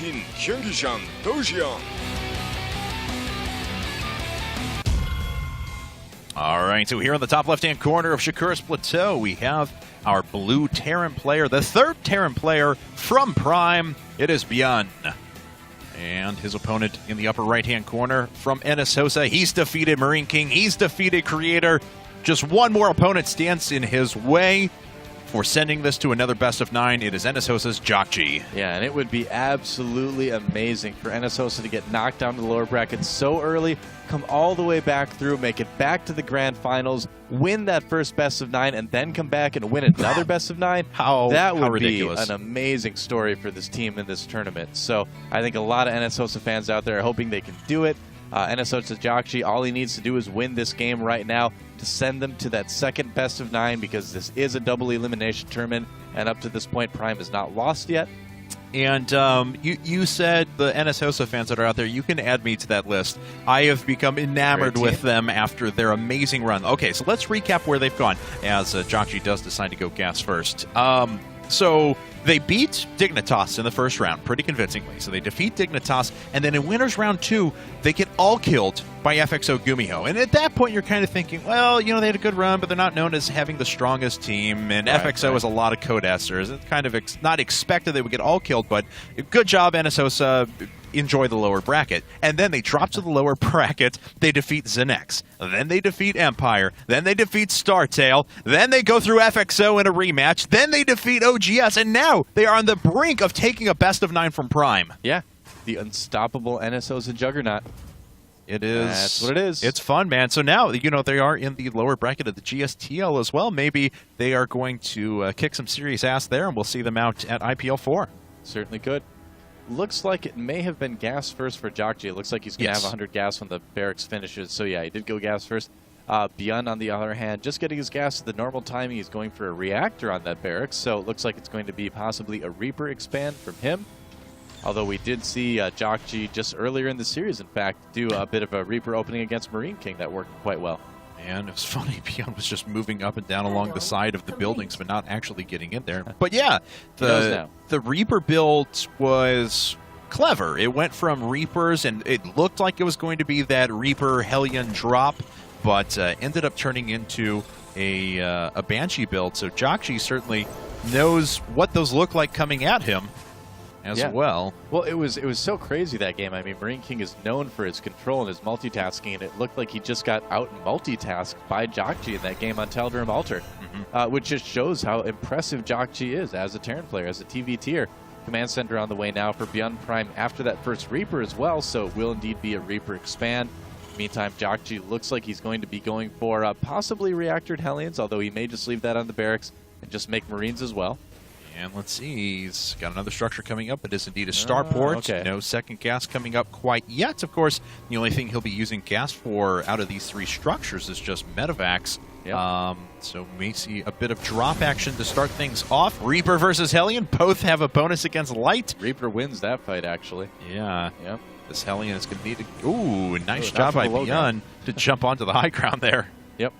in 경기장 도시형. All right, so here in the top left-hand corner of Shakuris Plateau, we have our blue Terran player, the third Terran player from Prime. It is Byun. And his opponent in the upper right-hand corner from NSHoSeo. He's defeated Marine King. He's defeated Creator. Just one more opponent stands in his way for sending this to another best of 9. It is NSHoSeo's Jjakji. Yeah, and it would be absolutely amazing for NSHoSeo to get knocked down to the lower bracket so early, come all the way back through, make it back to the grand finals, win that first best of 9, and then come back and win another best of 9. That would be an amazing story for this team in this tournament. So I think a lot of NSHoSeo fans out there are hoping they can do it. NSH.Jjakji, all he needs to do is win this game right now to send them to that second best of 9, because this is a double elimination tournament, and up to this point, Prime is not lost yet. And you said the NSHoSeo fans that are out there, you can add me to that list. I have become enamored with them after their amazing run. Okay, so let's recap where they've gone, as Jjakji does decide to go gas first. So they beat Dignitas in the first round pretty convincingly. So they defeat Dignitas, and then in Winners Round 2, they get all killed by FXO Gumiho. And at that point, you're kind of thinking, well, you know, they had a good run, but they're not known as having the strongest team, and FXO has a lot of codesters. It's kind of not expected they would get all killed, but good job, NSHoSeo. Enjoy the lower bracket. And then they drop to the lower bracket. They defeat Zenex. Then they defeat Empire. Then they defeat StarTale. Then they go through FXO in a rematch. Then they defeat OGS. And now they are on the brink of taking a best of 9 from Prime. Yeah, the unstoppable NSHoSeo juggernaut. It is. That's what it is. It's fun, man. So now, you know, they are in the lower bracket of the GSTL as well. Maybe they are going to kick some serious ass there, and we'll see them out at IPL 4. Certainly could. Looks like it may have been gas first for Jjakji. It looks like he's going to have 100 gas when the barracks finishes. So yeah, he did go gas first. Byun, on the other hand, just getting his gas at the normal timing. He's going for a reactor on that barracks. So it looks like it's going to be possibly a Reaper expand from him. Although we did see Jjakji just earlier in the series, in fact, do a bit of a Reaper opening against Marine King that worked quite well. And it was funny, Byun was just moving up and down along the side of the buildings, but not actually getting in there. But yeah, the Reaper build was clever. It went from Reapers, and it looked like it was going to be that Reaper Hellion drop, but ended up turning into a Banshee build. So Jjakji certainly knows what those look like coming at him as well. Well, it was so crazy that game. I mean, Marine King is known for his control and his multitasking, and it looked like he just got out multitasked by Jjakji in that game on Tal'Darim Altar, which just shows how impressive Jjakji is as a Terran player, as a TV tier. Command Center on the way now for Byun.Prime after that first Reaper as well, so it will indeed be a Reaper expand. Meantime, Jjakji looks like he's going to be going for possibly Reactored Hellions, although he may just leave that on the barracks and just make Marines as well. And let's see, he's got another structure coming up. It is indeed a starport. No second gas coming up quite yet. Of course, the only thing he'll be using gas for out of these 3 structures is just Medivacs. So we may see a bit of drop action to start things off. Reaper versus Hellion, both have a bonus against Light. Reaper wins that fight, actually. Yeah. This Hellion is going to need to... Ooh, nice job by Byun to jump onto the high ground there. Yep.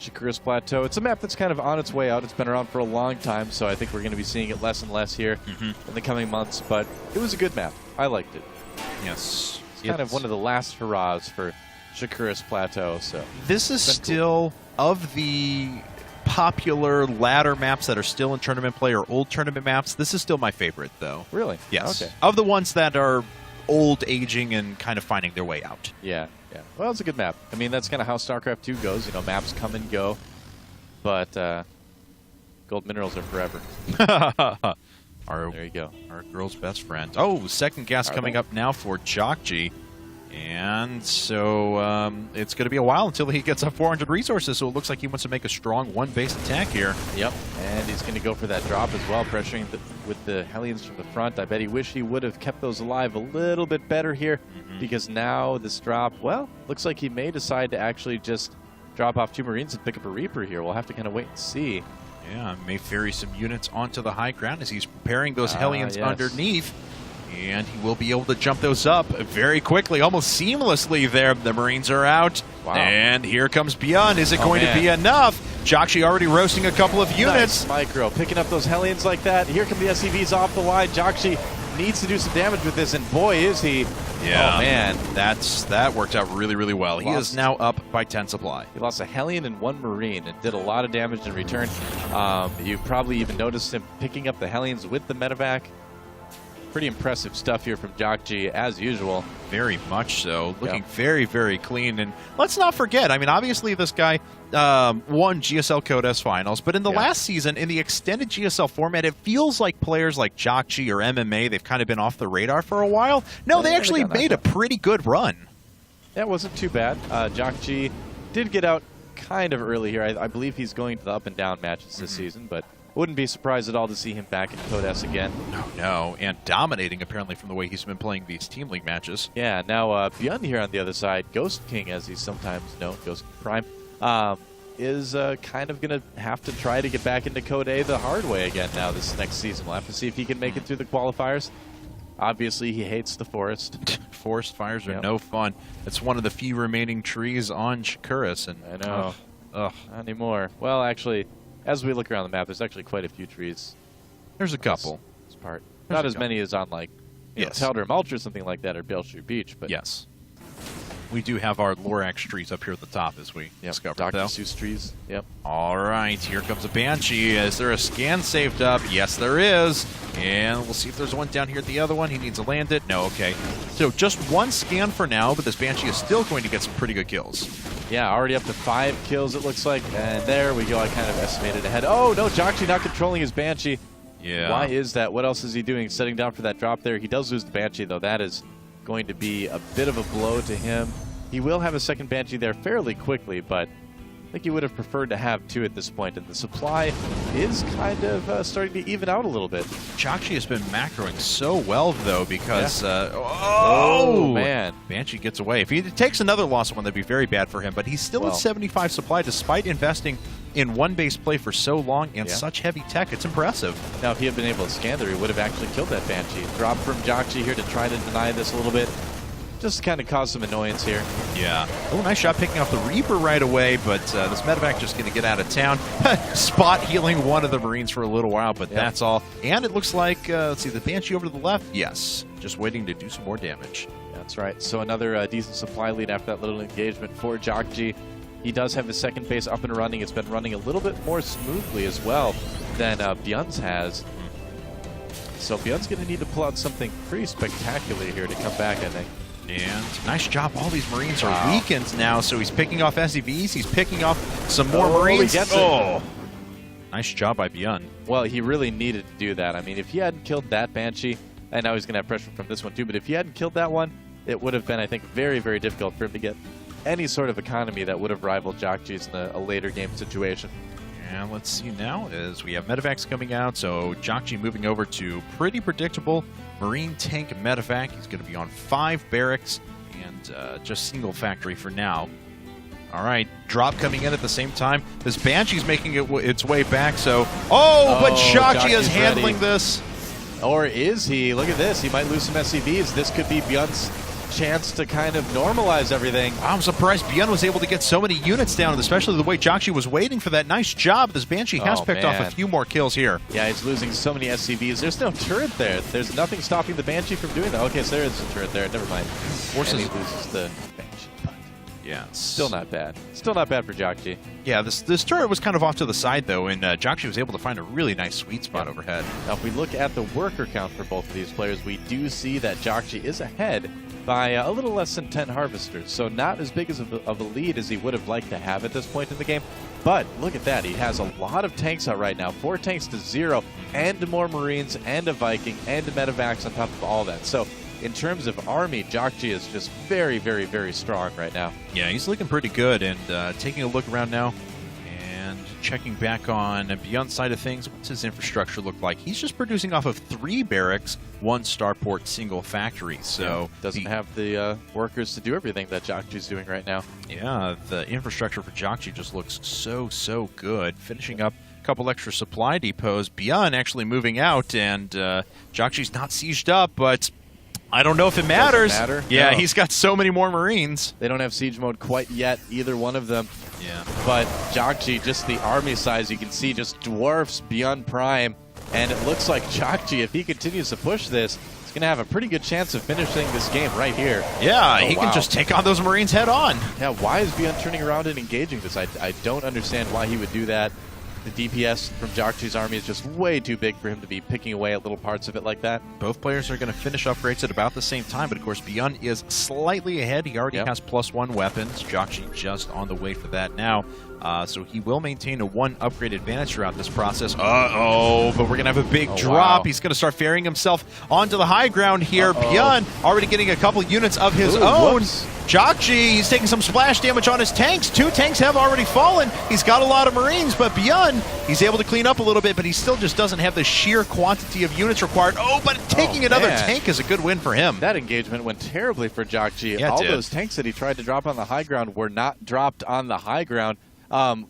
Shakuris Plateau. It's a map that's kind of on its way out. It's been around for a long time, so I think we're going to be seeing it less and less here in the coming months. But it was a good map. I liked it. Yes. It's kind of one of the last hurrahs for Shakuris Plateau. So this is still, of the popular ladder maps that are still in tournament play or old tournament maps, this is still my favorite, though. Really? Yes. Okay. Of the ones that are old, aging, and kind of finding their way out. Yeah. Well, it's a good map. I mean, that's kind of how StarCraft 2 goes. You know, maps come and go, but gold minerals are forever. There you go. Our girl's best friend. Oh, second gas coming up now for Jjakji. And so it's going to be a while until he gets up 400 resources, so it looks like he wants to make a strong one-base attack here. Yep, and he's going to go for that drop as well, pressuring with the Hellions from the front. I bet he wished he would have kept those alive a little bit better here, because now this drop, well, looks like he may decide to actually just drop off 2 Marines and pick up a Reaper here. We'll have to kind of wait and see. Yeah, may ferry some units onto the high ground as he's preparing those Hellions underneath. And he will be able to jump those up very quickly, almost seamlessly there. The Marines are out. Wow. And here comes Byun. Is it going to be enough? Jjakji already roasting a couple of units. Nice micro. Picking up those Hellions like that. Here come the SCVs off the line. Jjakji needs to do some damage with this, and boy, is he. Yeah. Oh, man. That worked out really, really well. He is now up by 10 supply. He lost a Hellion and 1 Marine and did a lot of damage in return. You probably even noticed him picking up the Hellions with the medevac. Pretty impressive stuff here from Jjakji, as usual. Very much so. Looking very, very clean. And let's not forget, I mean, obviously this guy won GSL Code S Finals, but in the last season, in the extended GSL format, it feels like players like Jjakji or MMA, they've kind of been off the radar for a while. No, they actually made a pretty good run. That wasn't too bad. Jjakji did get out kind of early here. I believe he's going to the up and down matches this season, but wouldn't be surprised at all to see him back in Code S again. No, and dominating apparently from the way he's been playing these Team League matches. Yeah, now Byun here on the other side, Ghost King as he's sometimes known, Byun.Prime, is kind of going to have to try to get back into Code A the hard way again now this next season. We'll have to see if he can make it through the qualifiers. Obviously, he hates the forest. Forest fires are no fun. It's one of the few remaining trees on Shakuras. And I know. Not anymore. Well, actually, as we look around the map, there's actually quite a few trees. There's a couple. This part. Not as many as on, like, Teldrum Ultra or something like that, or Belshire Beach. But yes. We do have our Lorax trees up here at the top as we discovered, Dr. Seuss trees. Yep. All right, here comes a Banshee. Is there a scan saved up? Yes, there is. And we'll see if there's one down here at the other one. He needs to land it. No, okay. So just one scan for now, but this Banshee is still going to get some pretty good kills. Yeah, already up to 5 kills, it looks like. And there we go. I kind of estimated ahead. Oh, no, Jjakji not controlling his Banshee. Yeah. Why is that? What else is he doing? Setting down for that drop there. He does lose the Banshee, though. That is going to be a bit of a blow to him. He will have a second Banshee there fairly quickly, but I think he would have preferred to have 2 at this point, and the supply is kind of starting to even out a little bit. Jjakji has been macroing so well, though, because... oh, man. Banshee gets away. If he takes another loss one, that'd be very bad for him, but he's still at 75 supply, despite investing in one-base play for so long and such heavy tech. It's impressive. Now, if he had been able to scan there, he would have actually killed that Banshee. Drop from Jjakji here to try to deny this a little bit. Just kind of cause some annoyance here. Yeah. Oh, nice shot picking off the Reaper right away, but this medevac just going to get out of town. Spot healing one of the Marines for a little while, but that's all. And it looks like, let's see, the Banshee over to the left? Yes. Just waiting to do some more damage. That's right. So another decent supply lead after that little engagement for Jjakji. He does have his second base up and running. It's been running a little bit more smoothly as well than Byun's has. So Byun's going to need to pull out something pretty spectacular here to come back, I think. And nice job. All these Marines are weakened now, so he's picking off SCVs. He's picking off some more Marines. He gets it. Nice job by Byun. Well, he really needed to do that. I mean, if he hadn't killed that Banshee, I know he's going to have pressure from this one too, but if he hadn't killed that one, it would have been, I think, very, very difficult for him to get any sort of economy that would have rivaled Jjakji's in a later game situation. And let's see now as we have medevacs coming out. So Jjakji moving over to pretty predictable Marine tank medevac. He's going to be on 5 barracks and just single factory for now. All right, drop coming in at the same time. This Banshee's making its way back. So, but Jjakji is handling this. Or is he? Look at this. He might lose some SCVs. This could be Byun's chance to kind of normalize everything. I'm surprised Byun was able to get so many units down, especially the way Jjakji was waiting for that. Nice job. This Banshee has picked off a few more kills here. Yeah, he's losing so many SCVs. There's no turret there. There's nothing stopping the Banshee from doing that. Okay, so there is a turret there. Never mind. And he loses the Banshee. But yeah, still not bad. Still not bad for Jjakji. Yeah, this turret was kind of off to the side, though, and Jjakji was able to find a really nice sweet spot overhead. Now, if we look at the worker count for both of these players, we do see that Jjakji is ahead by a little less than 10 harvesters, so not as big as of a lead as he would have liked to have at this point in the game. But look at that, he has a lot of tanks out right now, 4 tanks to 0, and more Marines, and a Viking, and a medevacs on top of all that. So in terms of army, Jjakji is just very, very, very strong right now. Yeah, he's looking pretty good, and taking a look around now, and checking back on Byun's side of things, what's his infrastructure look like? He's just producing off of 3 barracks, 1 starport, single factory. So doesn't have the workers to do everything that Jjakji's doing right now. Yeah, the infrastructure for Jjakji just looks so good. Finishing up a couple extra supply depots. Byun actually moving out, and Jjakji's not sieged up, but I don't know if it matters. Doesn't matter? Yeah, no. He's got so many more Marines. They don't have siege mode quite yet, either one of them. Yeah. But Jjakji, just the army size, you can see, just dwarfs Byun.Prime. And it looks like Jjakji, if he continues to push this, he's going to have a pretty good chance of finishing this game right here. Yeah, he can just take on those Marines head on. Yeah, why is Byun turning around and engaging this? I don't understand why he would do that. The DPS from Jakji's army is just way too big for him to be picking away at little parts of it like that. Both players are going to finish upgrades at about the same time, but of course Byun is slightly ahead. He already has +1 weapons. Jakji just on the way for that now. So he will maintain a 1 upgrade advantage throughout this process. Uh-oh, but we're going to have a big drop. Wow. He's going to start ferrying himself onto the high ground here. Byun already getting a couple units of his own. Whoops. Jjakji, he's taking some splash damage on his tanks. 2 tanks have already fallen. He's got a lot of Marines, but Byun, he's able to clean up a little bit, but he still just doesn't have the sheer quantity of units required. Oh, but taking another tank is a good win for him. That engagement went terribly for Jjakji. Yeah, all those tanks that he tried to drop on the high ground were not dropped on the high ground,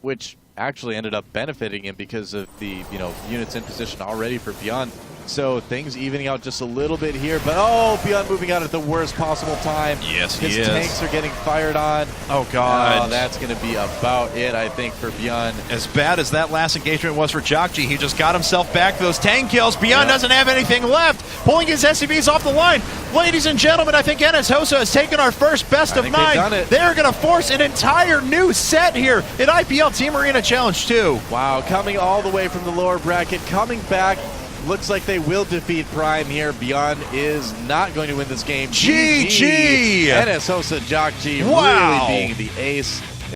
which actually ended up benefiting him because of the units in position already for Byun. So things evening out just a little bit here, but Byun moving out at the worst possible time. Yes, his tanks are getting fired on. Oh God, that's going to be about it, I think, for Byun. As bad as that last engagement was for Jjakji, he just got himself back those tank kills. Byun doesn't have anything left, pulling his SCVs off the line. Ladies and gentlemen, I think NSHoSeo has taken our first best of 9. They're going to force an entire new set here at IPL Team Arena Challenge 2. Wow, coming all the way from the lower bracket, coming back. Looks like they will defeat Prime here. Byun is not going to win this game. GG! NSHoSeo Jjakji really being the ace.